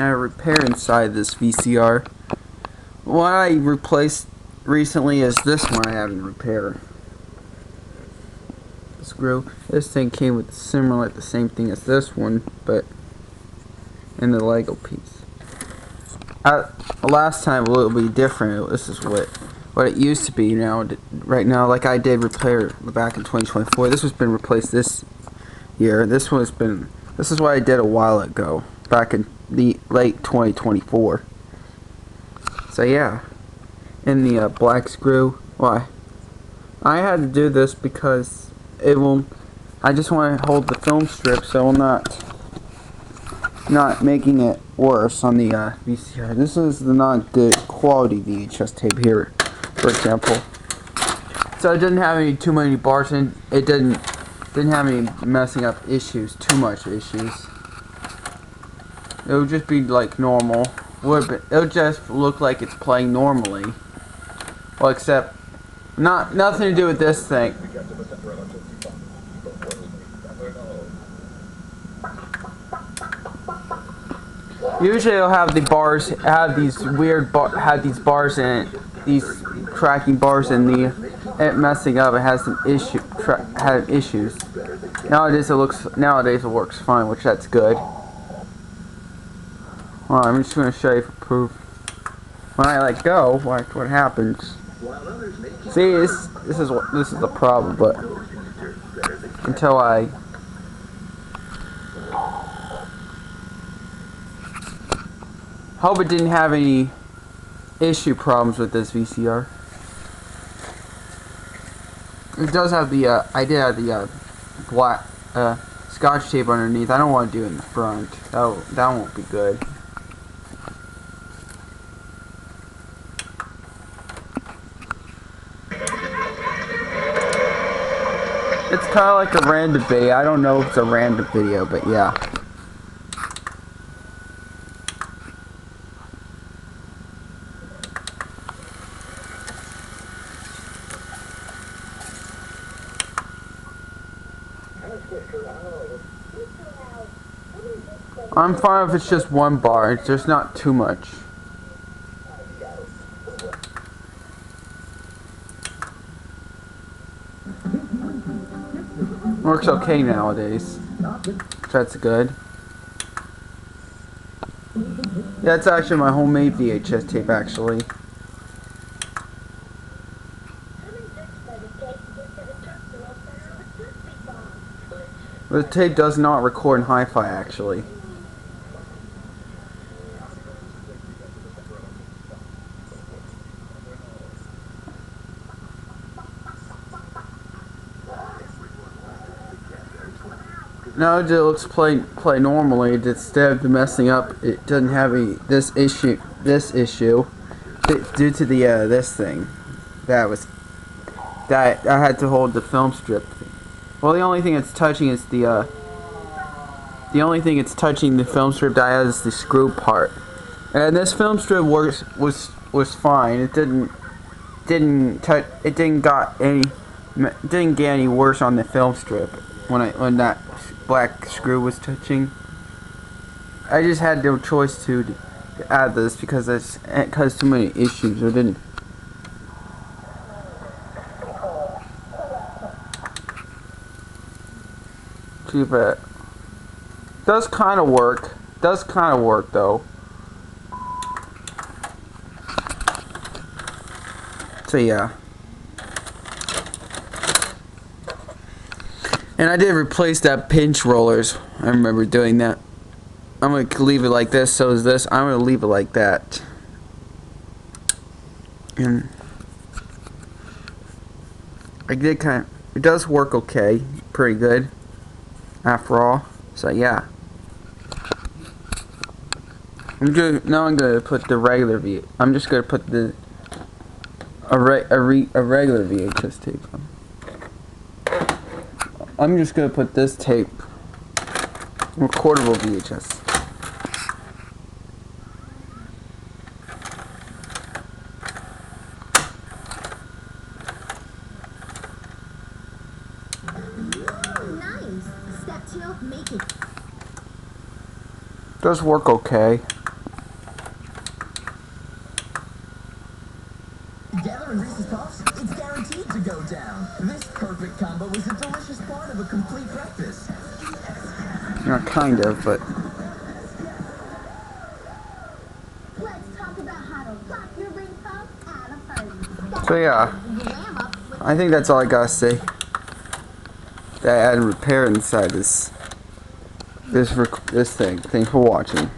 and a repair inside this VCR. What I replaced recently is this one I have in repair. Screw. This thing came with similar, the same thing as this one, but in the Lego piece. Last time a little bit different. This is what it used to be. Now, right now, like I did repair back in 2024. This has been replaced this year. This is what I did a while ago, back in the late 2024. So yeah, in the black screw. Why? I had to do this because it will. I just want to hold the film strip so I'm not making it worse on the VCR. This is the not good quality VHS tape here, for example. So it didn't have any too many bars in. It didn't have any messing up issues. Too much issues. It would just be like normal. It would just look like it's playing normally. Well, except nothing to do with this thing. Usually it'll have the bars, have these weird bars in it, these tracking bars in it messing up. It has some issues. Nowadays it works fine, which that's good. Well, I'm just going to show you for proof. When I let go, what happens? See, this is the problem, but until I hope it didn't have any issue problems with this VCR. It does have the I did have the black scotch tape underneath. I don't want to do it in the front. That won't be good. It's kind of like a random video. I don't know if it's a random video, but yeah. I'm fine if it's just one bar. It's just not too much. Works okay nowadays. That's good. Yeah, it's actually my homemade VHS tape, actually. The tape does not record in hi-fi, actually. Now it looks play normally. Instead of messing up, it doesn't have this issue due to the this thing that I had to hold the film strip. Well, the only thing it's touching is the touching the film strip that has the screw part, and this film strip was fine. It didn't get any worse on the film strip when that black screw was touching. I just had no choice to add this because it caused too many issues. It didn't. Too bad. Does kind of work. Does kind of work though. So yeah. And I did replace that pinch rollers. I remember doing that. I'm going to leave it like this. So is this. I'm going to leave it like that. And I did it does work okay. Pretty good. After all. So yeah. Now I'm going to put the regular V. I'm just going to put a regular VHS tape on. I'm just going to put this tape, recordable VHS. Nice. Step 2, make it. Does work okay. down. This perfect combo is a delicious part of a complete breakfast. Not kind of, but. Let's talk about how to rock your ring pump at a party. So yeah, I think that's all I gotta say. That I had to repair inside this thing. Thanks for watching.